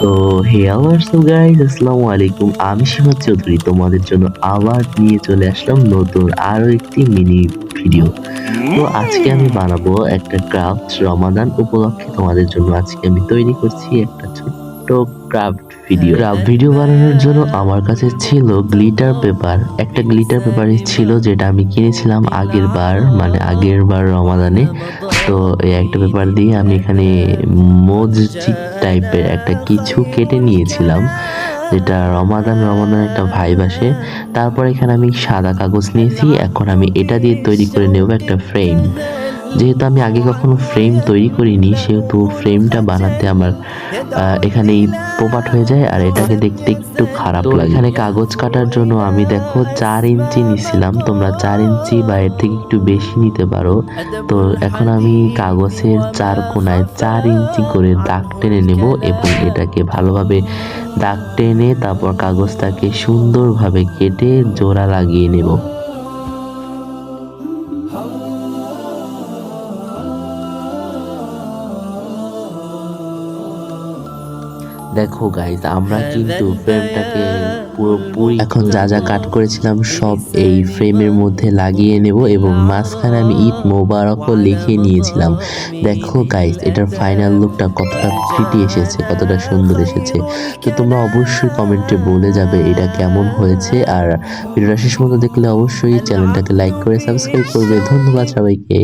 তো WhatsApp guys, আসসালামু আলাইকুম। আমি শিহাব চৌধুরী তোমাদের জন্য আবার নিয়ে চলে আসলাম নতুন আরো একটি মিনি ভিডিও। তো আজকে আমি বানাবো একটা ক্রাফট। রমাদান উপলক্ষে তোমাদের জন্য আজকে আমি তৈরি করছি একটা ছোট্ট ক্রাফট ভিডিও বানানোর জন্য আমার কাছে ছিল গ্লিটার পেপার। একটা গ্লিটার পেপারই ছিল যেটা আমি কিনেছিলাম আগের বার রমাদানে। তো এই একটা পেপার দিয়ে আমি এখানে মসজিদ টাইপের একটা কিছু কেটে নিয়েছিলাম, যেটা রমাদান একটা ভাইব আসে। তারপর এখানে আমি সাদা কাগজ নিয়েছি। এখন আমি এটা দিয়ে তৈরি করে নেব একটা ফ্রেম। যেহেতু আমি আগে কখনো ফ্রেম তৈরি করিনি, সেহেতু ফ্রেমটা বানাতে আমার এখানেই পোপাট হয়ে যায় আর এটাকে দেখতে একটু খারাপ লাগে। এখানে কাগজ কাটার জন্য আমি দেখো 4 ইঞ্চি নিছিলাম, তোমরা 4 ইঞ্চি বা এর থেকে একটু বেশি নিতে পারো। তো এখন আমি কাগজের 4 কোণায় 4 ইঞ্চি করে দাগ টেনে নেব এবং এটাকে ভালোভাবে দাগ টেনে তারপর কাগজটাকে সুন্দরভাবে কেটে জোড়া লাগিয়ে নেব। দেখো গাইস, আমরা কিন্তু ফ্রেমটাকে পুরোপুরি এখন যা যা কাট করেছিলাম সব এই ফ্রেমের মধ্যে লাগিয়ে নেব এবং মাঝখানে আমি ঈদ মোবারকও লিখে নিয়েছিলাম। দেখো গাইস, এটার ফাইনাল লুকটা কতটা প্রিটি এসেছে, কতটা সুন্দর এসেছে। তো তোমরা অবশ্যই কমেন্টে বলে যাবে এটা কেমন হয়েছে। আর ভিডিওটা শেষ পর্যন্ত দেখলে অবশ্যই চ্যানেলটাকে লাইক করে সাবস্ক্রাইব করবে। ধন্যবাদ সবাইকে।